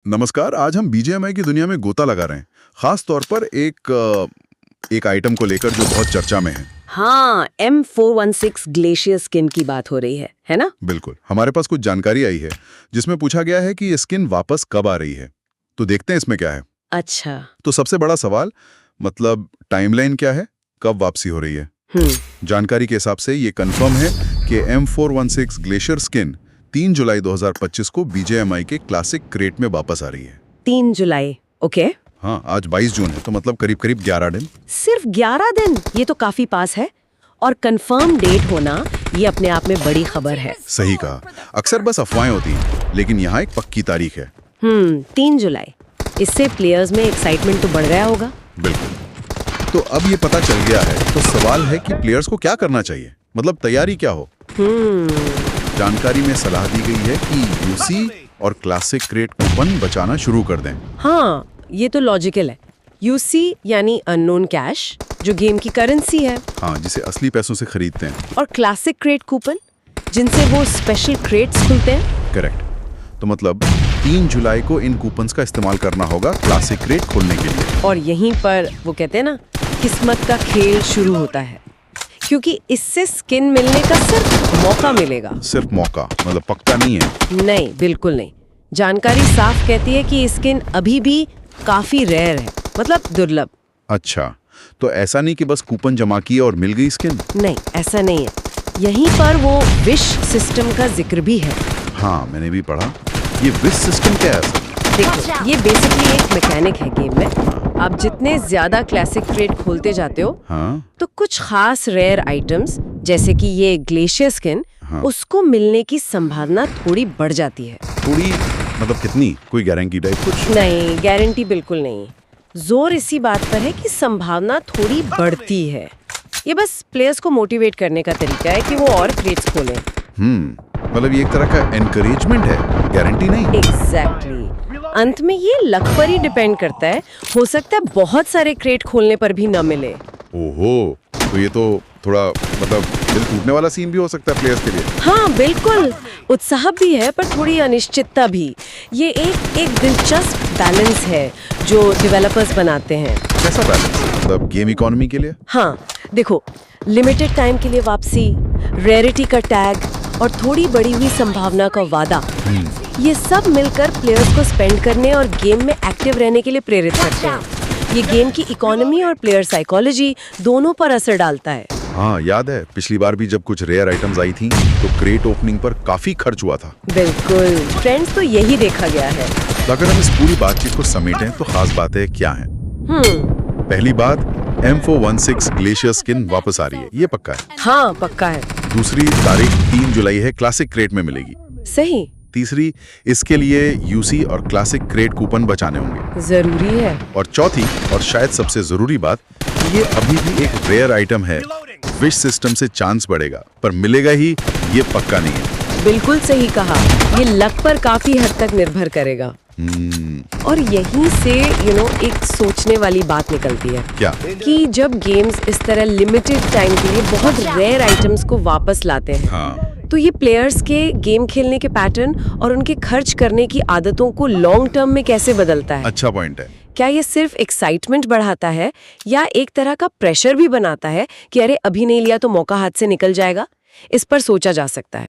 नमस्कार। आज हम बीजीएमआई की दुनिया में गोता लगा रहे हैं, खास तौर पर एक आइटम को लेकर जो बहुत चर्चा में है। हाँ, M416 ग्लेशियर स्किन की बात हो रही है ना? बिल्कुल। हमारे पास कुछ जानकारी आई है जिसमें पूछा गया है कि ये स्किन वापस कब आ रही है। तो देखते हैं इसमें क्या है। अच्छा। तो सबसे बड़ा सवाल, मतलब टाइमलाइन क्या है, कब वापसी हो रही है? जानकारी के हिसाब से ये कंफर्म है कि M416 ग्लेशियर स्किन 3 जुलाई 2025 को बीजीएमआई के क्लासिक क्रेट में वापस आ रही है। 3 जुलाई, ओके। हाँ, आज 22 जून है, तो मतलब करीब 11 दिन। सिर्फ 11 दिन? ये तो काफी पास है। और कंफर्म डेट होना ये अपने आप में बड़ी खबर है। सही कहा। अक्सर बस अफवाहें होती हैं, लेकिन यहाँ एक पक्की तारीख है। 3 जुलाई। इससे प्लेयर्स में एक्साइटमेंट तो बढ़ गया होगा। बिल्कुल। तो अब ये पता चल गया है, तो सवाल है कि प्लेयर्स को क्या करना चाहिए, मतलब तैयारी क्या हो। जानकारी में सलाह दी गई है कि यूसी और क्लासिक क्रेट कूपन बचाना शुरू कर दें। हाँ, ये तो लॉजिकल है। यूसी यानी अननोन कैश, जो गेम की करेंसी है। हाँ, जिसे असली पैसों से खरीदते हैं। और क्लासिक क्रेट कूपन, जिनसे वो स्पेशल क्रेट्स खुलते हैं। करेक्ट। तो मतलब 3 जुलाई को इन कूपन्स का इस्तेमाल करना होगा क्लासिक क्रेट खोलने के लिए। और यहीं पर वो कहते हैं ना, किस्मत का खेल शुरू होता है, क्योंकि इससे स्किन मिलने का सिर्फ मौका मिलेगा। सिर्फ मौका, मतलब पक्का नहीं है? नहीं, बिल्कुल नहीं। जानकारी साफ कहती है कि स्किन अभी भी काफी रेयर है, मतलब दुर्लभ। अच्छा, तो ऐसा नहीं कि बस कूपन जमा किए और मिल गई स्किन? नहीं, ऐसा नहीं है। यहीं पर वो विश सिस्टम का जिक्र भी है। हाँ, मैंने भी पढ़ा। ये विश सिस्टम क्या है? देखो, ये बेसिकली एक मैकेनिक है गेम में। आप जितने ज्यादा क्लासिक क्रेट खोलते जाते हो, तो कुछ खास रेयर आइटम्स, जैसे कि ये ग्लेशियर स्किन, उसको मिलने की संभावना थोड़ी बढ़ जाती है। थोड़ी मतलब कितनी? कोई गारंटी टाइप कुछ? नहीं, गारंटी बिल्कुल नहीं। जोर इसी बात पर है कि संभावना थोड़ी बढ़ती है। ये बस प्लेयर्स को मोटिवेट करने का तरीका है कि वो और क्रेट्स खोलें। मतलब ये एक तरह का एनकरेजमेंट है, गारंटी नहीं। एग्जैक्टली। अंत में ये लक पर ही डिपेंड करता है। हो सकता है बहुत सारे क्रेट खोलने पर भी न मिले। ओहो, तो ये तो थोड़ा मतलब दिल टूटने वाला सीन भी हो सकता है प्लेयर्स के लिए। हाँ, बिल्कुल। उत्साह भी है, पर थोड़ी अनिश्चितता भी। ये एक दिलचस्प बैलेंस है जो डेवलपर्स बनाते हैं। कैसा बैलेंस? मतलब गेम इकोनॉमी के लिए? हाँ, देखो, लिमिटेड टाइम के लिए वापसी, रेयरिटी का टैग और थोड़ी बढ़ी हुई संभावना का वादा, ये सब मिलकर प्लेयर्स को स्पेंड करने और गेम में एक्टिव रहने के लिए प्रेरित करते हैं। ये गेम की इकोनॉमी और प्लेयर साइकोलॉजी दोनों पर असर डालता है। हाँ, याद है पिछली बार भी जब कुछ रेयर आइटम्स आई थी तो क्रेट ओपनिंग पर काफी खर्च हुआ था। बिल्कुल, ट्रेंड्स तो यही देखा गया है। तो अगर हम इस पूरी बातचीत को समेटें तो खास बातें क्या हैं? पहली बात, M416 ग्लेशियर स्किन वापस आ रही है, ये पक्का है? हाँ, पक्का है। दूसरी तारीख 3 जुलाई है, क्लासिक क्रेट में मिलेगी। सही। तीसरी, इसके लिए यूसी और क्लासिक क्रेट कूपन बचाने होंगे, जरूरी है। और चौथी और शायद सबसे जरूरी बात, ये अभी भी एक रेयर आइटम है। विश सिस्टम से चांस बढ़ेगा, पर मिलेगा ही ये पक्का नहीं है। बिल्कुल सही कहा। ये लक पर काफी हद तक निर्भर करेगा। और यहीं से एक सोचने वाली बात निकलती है। क्या? कि जब गेम्स इस तरह लिमिटेड टाइम के लिए बहुत रेयर आइटम्स को वापस लाते हैं, तो ये प्लेयर्स के गेम खेलने के पैटर्न और उनके खर्च करने की आदतों को लॉन्ग टर्म में कैसे बदलता है? अच्छा पॉइंट है। क्या ये सिर्फ एक्साइटमेंट बढ़ाता है या एक तरह का प्रेशर भी बनाता है कि अरे अभी नहीं लिया तो मौका हाथ से निकल जाएगा? इस पर सोचा जा सकता है।